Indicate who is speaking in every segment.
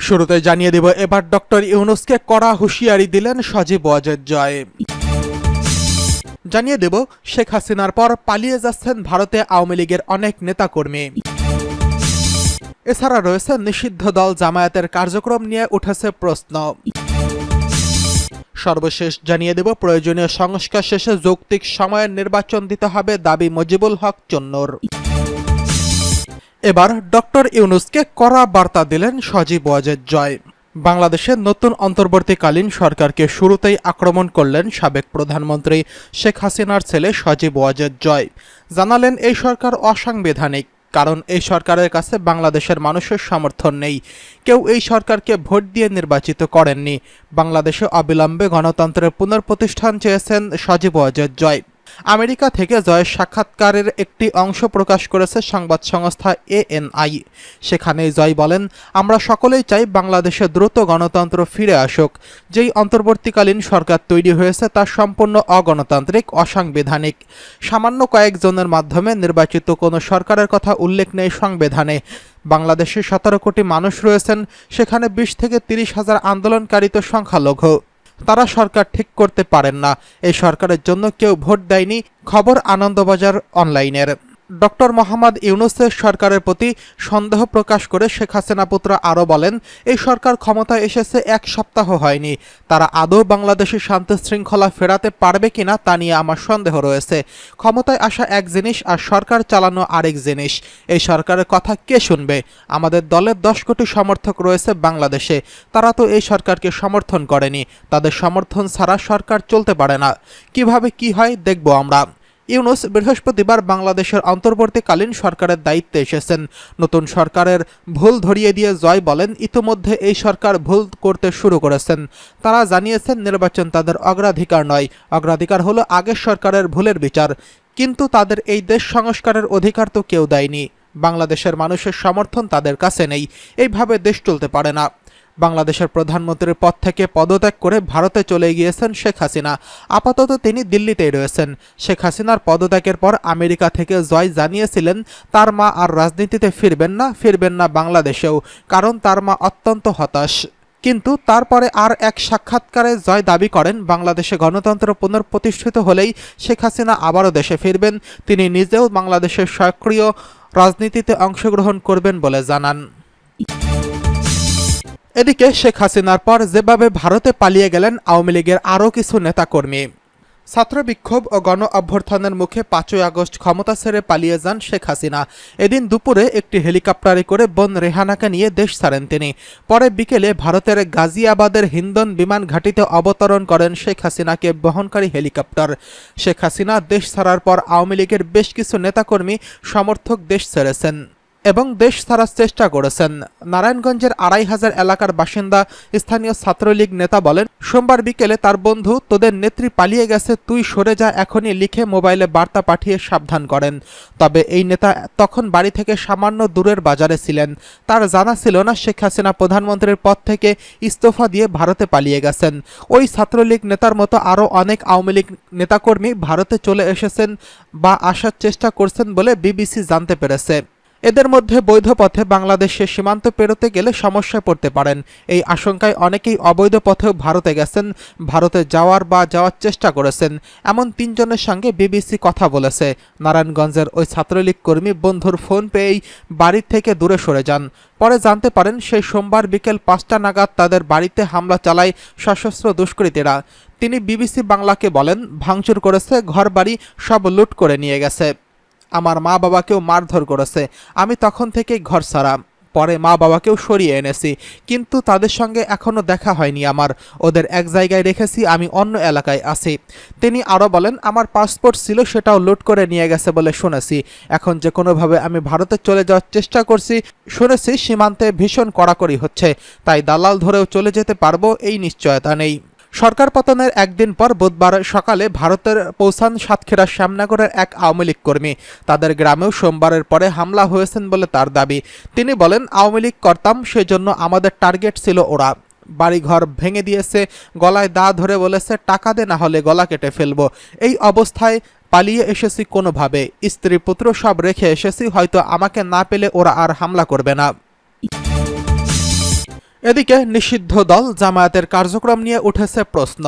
Speaker 1: শুরুতে জানিয়ে দেব, এবার ডক্টর ইউনূসকে কড়া হুঁশিয়ারি দিলেন সজীব ওয়াজেদ জয়। জানিয়ে দেব, শেখ হাসিনার পর পালিয়ে যাচ্ছেন ভারতে আওয়ামী লীগের অনেক নেতাকর্মী। এছাড়া রয়েছে নিষিদ্ধ দল জামায়াতের কার্যক্রম নিয়ে উঠেছে প্রশ্ন। সর্বশেষ জানিয়ে দেব, প্রয়োজনীয় সংস্কার শেষে যৌক্তিক সময়ের নির্বাচন দিতে হবে দাবি মুজিবুল হক চন্নুর। এবার ডক্টর ইউনূসকে কড়া বার্তা দিলেন সজীব ওয়াজেদ জয়। বাংলাদেশের নতুন অন্তর্বর্তীকালীন সরকারকে শুরুতেই আক্রমণ করলেন সাবেক প্রধানমন্ত্রী শেখ হাসিনার ছেলে সজীব ওয়াজেদ জয়। জানালেন এই সরকার অসাংবিধানিক, কারণ এই সরকারের কাছে বাংলাদেশের মানুষের সমর্থন নেই। কেউ এই সরকারকে ভোট দিয়ে নির্বাচিত করেননি। বাংলাদেশে অবিলম্বে গণতন্ত্রের পুনঃপ্রতিষ্ঠান চেয়েছেন সজীব ওয়াজেদ জয়। আমেরিকা থেকে জয়ের সাক্ষাৎকারের একটি অংশ প্রকাশ করেছে সংবাদ সংস্থা ANI। সেখানে জয় বলেন, আমরা সকলেই চাই বাংলাদেশে দ্রুত গণতন্ত্র ফিরে আসুক। যেই অন্তর্বর্তীকালীন সরকার তৈরি হয়েছে তা সম্পূর্ণ অগণতান্ত্রিক, অসাংবিধানিক। সামান্য কয়েকজনের মাধ্যমে নির্বাচিত কোনো সরকারের কথা উল্লেখ নেই সংবিধানে। বাংলাদেশে 17 কোটি মানুষ রয়েছেন, সেখানে 20 থেকে 30 হাজার আন্দোলনকারী তো সংখ্যালঘু। তারা সরকার ঠিক করতে পারেন না। এই সরকারের জন্য কেউ ভোট দেয়নি। খবর আনন্দবাজার অনলাইনের। ডক্টর মোহাম্মদ ইউনূসের সরকারের প্রতি সন্দেহ প্রকাশ করে শেখ হাসিনা পুত্র আরও বলেন, এই সরকার ক্ষমতায় এসেছে 1 সপ্তাহ হয়নি। তারা আদৌ বাংলাদেশের শান্তি শৃঙ্খলা ফেরাতে পারবে কিনা তা নিয়ে আমার সন্দেহ রয়েছে। ক্ষমতায় আসা এক জিনিস আর সরকার চালানো আরেক জিনিস। এই সরকারের কথা কে শুনবে? আমাদের দলের 10 কোটি সমর্থক রয়েছে বাংলাদেশে। তারা তো এই সরকারকে সমর্থন করেনি। তাদের সমর্থন ছাড়া সরকার চলতে পারে না। কিভাবে কি হয় দেখব আমরা। ইউনূস বৃহস্পতিবার বাংলাদেশের অন্তর্বর্তীকালীন সরকারের দায়িত্বে এসেছেন। নতুন সরকারের ভুল ধরিয়ে দিয়ে জয় বলেন, ইতিমধ্যে এই সরকার ভুল করতে শুরু করেছেন। তারা জানিয়েছেন নির্বাচন তাদের অগ্রাধিকার নয়, অগ্রাধিকার হলো আগের সরকারের ভুলের বিচার। কিন্তু তাদের এই দেশ সংস্কারের অধিকার তো কেউ দেয়নি। বাংলাদেশের মানুষের সমর্থন তাদের কাছে নেই। এইভাবে দেশ চলতে পারে না। বাংলাদেশের প্রধানমন্ত্রীর পদ থেকে পদত্যাগ করে ভারতে চলে গিয়েছেন শেখ হাসিনা। আপাতত তিনি দিল্লিতেই রয়েছেন। শেখ হাসিনার পদত্যাগের পর আমেরিকা থেকে জয় জানিয়েছিলেন তার মা আর রাজনীতিতে ফিরবেন না বাংলাদেশেও, কারণ তার মা অত্যন্ত হতাশ। কিন্তু তারপরে আর এক সাক্ষাৎকারে জয় দাবি করেন, বাংলাদেশে গণতন্ত্র পুনঃপ্রতিষ্ঠিত হলেই শেখ হাসিনা আবারও দেশে ফিরবেন। তিনি নিজেও বাংলাদেশের সক্রিয় রাজনীতিতে অংশগ্রহণ করবেন বলে জানান। এদিকে শেখ হাসিনার পর যেভাবে ভারতে পালিয়ে গেলেন আওয়ামী লীগের আরও কিছু নেতাকর্মী। ছাত্র বিক্ষোভ ও গণ অভ্যুত্থানের মুখে 5ই আগস্ট ক্ষমতা ছেড়ে পালিয়ে যান শেখ হাসিনা। এদিন দুপুরে একটি হেলিকপ্টারে করে বোন রেহানাকে নিয়ে দেশ ছাড়েন তিনি। পরে বিকেলে ভারতের গাজিয়াবাদের হিন্দন বিমান ঘাঁটিতে অবতরণ করেন শেখ হাসিনাকে বহনকারী হেলিকপ্টার। শেখ হাসিনা দেশ ছাড়ার পর আওয়ামী লীগের বেশ কিছু নেতাকর্মী সমর্থক দেশ ছেড়েছেন এবং দেশ ছাড়ার চেষ্টা করেছেন। নারায়ণগঞ্জের 2500 এলাকার বাসিন্দা স্থানীয় ছাত্রলীগ নেতা বলেন, সোমবার বিকেলে তার বন্ধু তোদের নেত্রী পালিয়ে গেছে, তুই সরে যা এখনই লিখে মোবাইলে বার্তা পাঠিয়ে সাবধান করেন। তবে এই নেতা তখন বাড়ি থেকে সামান্য দূরের বাজারে ছিলেন। তার জানা ছিল না শেখ হাসিনা প্রধানমন্ত্রীর পদ থেকে ইস্তফা দিয়ে ভারতে পালিয়ে গেছেন। ওই ছাত্রলীগ নেতার মতো আরও অনেক আওয়ামী লীগ নেতাকর্মী ভারতে চলে এসেছেন বা আসার চেষ্টা করছেন বলে বিবিসি জানতে পেরেছে। এদের মধ্যে বৈধ পথে বাংলাদেশের সীমান্ত পেরোতে গেলে সমস্যায় পড়তে পারেন। এই আশঙ্কায় অনেকেই অবৈধ পথেও ভারতে গেছেন, ভারতে যাওয়ার চেষ্টা করেছেন। এমন 3 জনের সঙ্গে বিবিসি কথা বলেছে। নারায়ণগঞ্জের ওই ছাত্রলীগ কর্মী বন্ধুর ফোন পেয়েই বাড়ির থেকে দূরে সরে যান। পরে জানতে পারেন সেই সোমবার বিকেল 5টা নাগাদ তাদের বাড়িতে হামলা চালায় সশস্ত্র দুষ্কৃতীরা। তিনি বিবিসি বাংলাকে বলেন, ভাঙচুর করেছে, ঘরবাড়ি সব লুট করে নিয়ে গেছে। আমার মা বাবাকেও মারধর করেছে। আমি তখন থেকেই ঘর ছাড়া। পরে মা বাবাকেও সরিয়ে এনেছি, কিন্তু তাদের সঙ্গে এখনও দেখা হয়নি আমার। ওদের এক জায়গায় রেখেছি, আমি অন্য এলাকায় আছি। তিনি আরও বলেন, আমার পাসপোর্ট ছিল, সেটাও লুট করে নিয়ে গেছে বলে শুনেছি। এখন যে কোনোভাবে আমি ভারতে চলে যাওয়ার চেষ্টা করছি। শুনেছি সীমান্তে ভীষণ কড়াকড়ি হচ্ছে, তাই দালাল ধরেও চলে যেতে পারবো এই নিশ্চয়তা নেই। সরকার পতনের একদিন পর বুধবার সকালে ভারতের পৌঁছান সাতক্ষীরার শ্যামনগরের এক আওয়ামী লীগ কর্মী। তাদের গ্রামেও সোমবারের পরে হামলা হয়েছেন বলে তার দাবি। তিনি বলেন, আওয়ামী লীগ করতাম, সেজন্য আমাদের টার্গেট ছিল ওরা। বাড়িঘর ভেঙে দিয়েছে, গলায় দা ধরে বলেছে টাকা দে না হলে গলা কেটে ফেলবো। এই অবস্থায় পালিয়ে এসেছি কোনোভাবে। স্ত্রী পুত্র সব রেখে এসেছি, হয়তো আমাকে না পেলে ওরা আর হামলা করবে না। এদিকে নিষিদ্ধ দল জামায়াতের কার্যক্রম নিয়ে উঠেছে প্রশ্ন।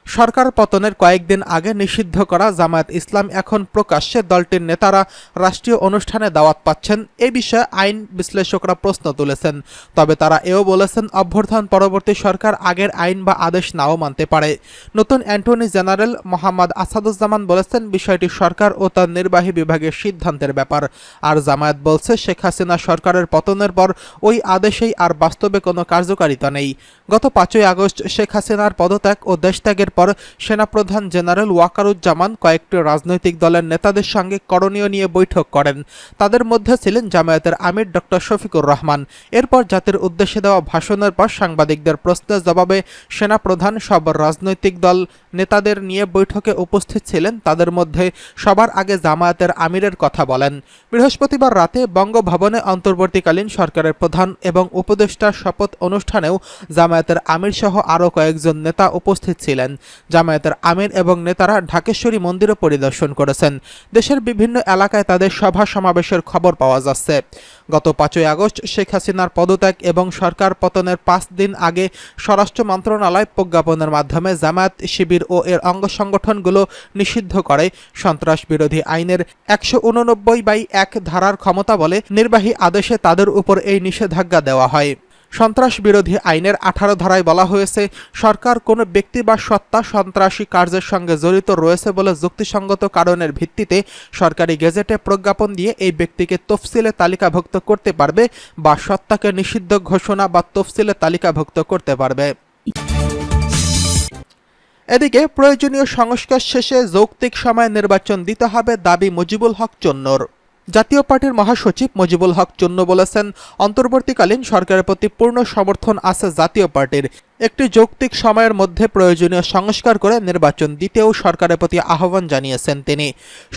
Speaker 1: সরকার পতনের কয়েকদিন আগে নিষিদ্ধ করা জামায়াত ইসলাম এখন প্রকাশ্যে দলটির নেতারা রাষ্ট্রীয় অনুষ্ঠানে দাওয়াত পাচ্ছেন, এ বিষয়ে আইন বিশ্লেষকরা প্রশ্ন তুলেছেন। তবে তারা এও বলেছেন, অভ্যুত্থান পরবর্তী সরকার আগের আইন বা আদেশ নাও মানতে পারে। নতুন অ্যাটর্নি জেনারেল মোহাম্মদ আসাদুজ্জামান বলেছেন, বিষয়টি সরকার ও তার নির্বাহী বিভাগের সিদ্ধান্তের ব্যাপার। আর জামায়াত বলছে, শেখ হাসিনা সরকারের পতনের পর ওই আদেশেই আর বাস্তবে কোনো কার্যকারিতা নেই। গত 5ই আগস্ট শেখ হাসিনার পদত্যাগ ও দেশত্যাগের পর সেনাপ্রধান জেনারেল ওয়াকারুজ্জামান কয়েকটি রাজনৈতিক দলের নেতাদের সঙ্গে করণীয় নিয়ে বৈঠক করেন। তাদের মধ্যে ছিলেন জামায়াতের আমির ডক্টর শফিকুর রহমান। এরপর জাতির উদ্দেশ্যে দেওয়া ভাষণের পর সাংবাদিকদের প্রশ্নের জবাবে সেনাপ্রধান সব রাজনৈতিক দল নেতাদের নিয়ে বৈঠকে উপস্থিত ছিলেন। তাদের মধ্যে সবার আগে জামায়াতের আমিরের কথা বলেন। বৃহস্পতিবার রাতে বঙ্গভবনে অন্তর্বর্তীকালীন সরকারের প্রধান এবং উপদেষ্টার শপথ অনুষ্ঠানেও জামায়াতের আমির সহ আরও কয়েকজন নেতা উপস্থিত ছিলেন। জামায়াতের আমির এবং নেতারা ঢাকেশ্বরী মন্দিরও পরিদর্শন করেছেন। দেশের বিভিন্ন এলাকায় তাদের সভা সমাবেশের খবর পাওয়া যাচ্ছে। গত 5ই আগস্ট শেখ হাসিনার পদত্যাগ এবং সরকার পতনের 5 দিন আগে স্বরাষ্ট্র মন্ত্রণালয় প্রজ্ঞাপনের মাধ্যমে জামায়াত শিবির ও এর অঙ্গ সংগঠনগুলো নিষিদ্ধ করে। সন্ত্রাস বিরোধী আইনের 189/1 ধারার ক্ষমতা বলে নির্বাহী আদেশে তাদের উপর এই নিষেধাজ্ঞা দেওয়া হয়। সন্ত্রাস বিরোধী আইনের 18 ধারায় বলা হয়েছে, সরকার কোনো ব্যক্তি বা সত্তা সন্ত্রাসী কার্যের সঙ্গে জড়িত রয়েছে বলে যুক্তিসঙ্গত কারণের ভিত্তিতে সরকারি গেজেটে প্রজ্ঞাপন দিয়ে এই ব্যক্তিকে তফসিলে তালিকাভুক্ত করতে পারবে বা সত্তাকে নিষিদ্ধ ঘোষণা বা তফসিলে তালিকাভুক্ত করতে পারবে। এদিকে প্রয়োজনীয় সংস্কার শেষে যৌক্তিক সময়ে নির্বাচন দিতে হবে দাবি মুজিবুল হক চন্নুর। জাতীয় পার্টির মহাসচিব মুজিবুল হক চন্নু বলেছেন, অন্তর্বর্তীকালীন সরকারের প্রতি পূর্ণ সমর্থন আছে জাতীয় পার্টির। একটি যৌক্তিক সময়ের মধ্যে প্রয়োজনীয় সংস্কার করে নির্বাচন দিতেও সরকারের প্রতি আহ্বান জানিয়েছেন তিনি।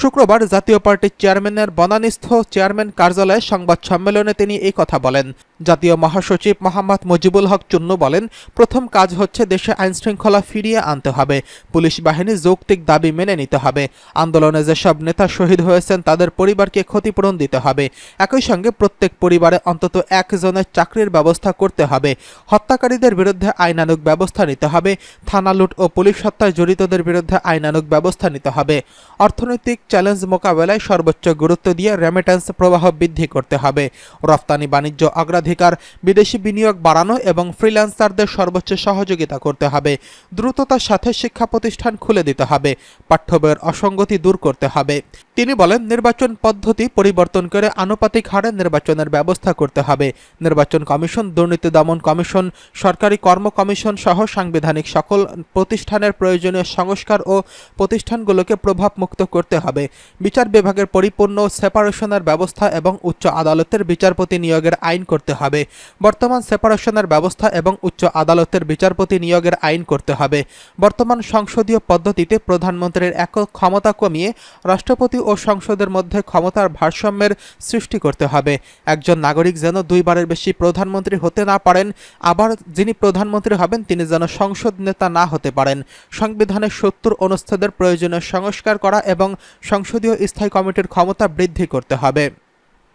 Speaker 1: শুক্রবার জাতীয় পার্টির চেয়ারম্যানের বনানীস্থ চেয়ারম্যান কার্যালয়ে সংবাদ সম্মেলনে তিনি এই কথা বলেন। জাতীয় মহাসচিব মোহাম্মদ মুজিবুল হক চন্নু বলেন, প্রথম কাজ হচ্ছে দেশে আইনশৃঙ্খলা ফিরিয়ে আনতে হবে। পুলিশ বাহিনীর যৌক্তিক দাবি মেনে নিতে হবে। আন্দোলনে যেসব নেতা শহীদ হয়েছেন তাদের পরিবারকে ক্ষতিপূরণ দিতে হবে। একই সঙ্গে প্রত্যেক পরিবারে অন্তত একজনের চাকরির ব্যবস্থা করতে হবে। হত্যাকারীদের বিরুদ্ধে আইনানুগ ব্যবস্থা নিতে হবে। থানা লুট ও পুলিশ হত্যায় জড়িতদের বিরুদ্ধে আইনানুগ ব্যবস্থা নিতে হবে। অর্থনৈতিক চ্যালেঞ্জ মোকাবেলায় সর্বোচ্চ গুরুত্ব দিয়ে রেমিট্যান্স প্রবাহ বৃদ্ধি করতে হবে। রফতানি বাণিজ্য অগ্রাধিকার, বিদেশি বিনিয়োগ বাড়ানো এবং ফ্রিল্যান্সারদের সর্বোচ্চ সহযোগিতা করতে হবে। দ্রুততার সাথে শিক্ষা প্রতিষ্ঠান খুলে দিতে হবে। পাঠ্য বইয়ের অসঙ্গতি দূর করতে হবে। তিনি বলেন, নির্বাচন পদ্ধতি পরিবর্তন করে আনুপাতিক হারে নির্বাচনের ব্যবস্থা করতে হবে। নির্বাচন কমিশন, দুর্নীতি দমন কমিশন, সরকারি কর্ম কমিশন সহ সাংবিধানিক সকল প্রতিষ্ঠানের প্রয়োজনীয় সংস্কার ও প্রতিষ্ঠানগুলোকে প্রভাবমুক্ত করতে হবে। বিচার বিভাগের পরিপূর্ণ সেপারেশনের ব্যবস্থা এবং উচ্চ আদালতের বিচারপতি নিয়োগের আইন করতে হবে। বর্তমান সেপারেশনের ব্যবস্থা এবং উচ্চ আদালতের বিচারপতি নিয়োগের আইন করতে হবে। বর্তমান সংসদীয় পদ্ধতিতে প্রধানমন্ত্রীর একক ক্ষমতা কমিয়ে রাষ্ট্রপতি ও সংসদের মধ্যে ক্ষমতার ভারসাম্যের সৃষ্টি করতে হবে। একজন নাগরিক যেন 2 বারের বেশি প্রধানমন্ত্রী হতে না পারেন, আবার যিনি প্রধানমন্ত্রী হবেন তিনি যেন সংসদ নেতা না হতে পারেন। সংবিধানের 70 অনুচ্ছেদের প্রয়োজনীয় সংস্কার করা এবং সংসদীয় স্থায়ী কমিটির ক্ষমতা বৃদ্ধি করতে হবে।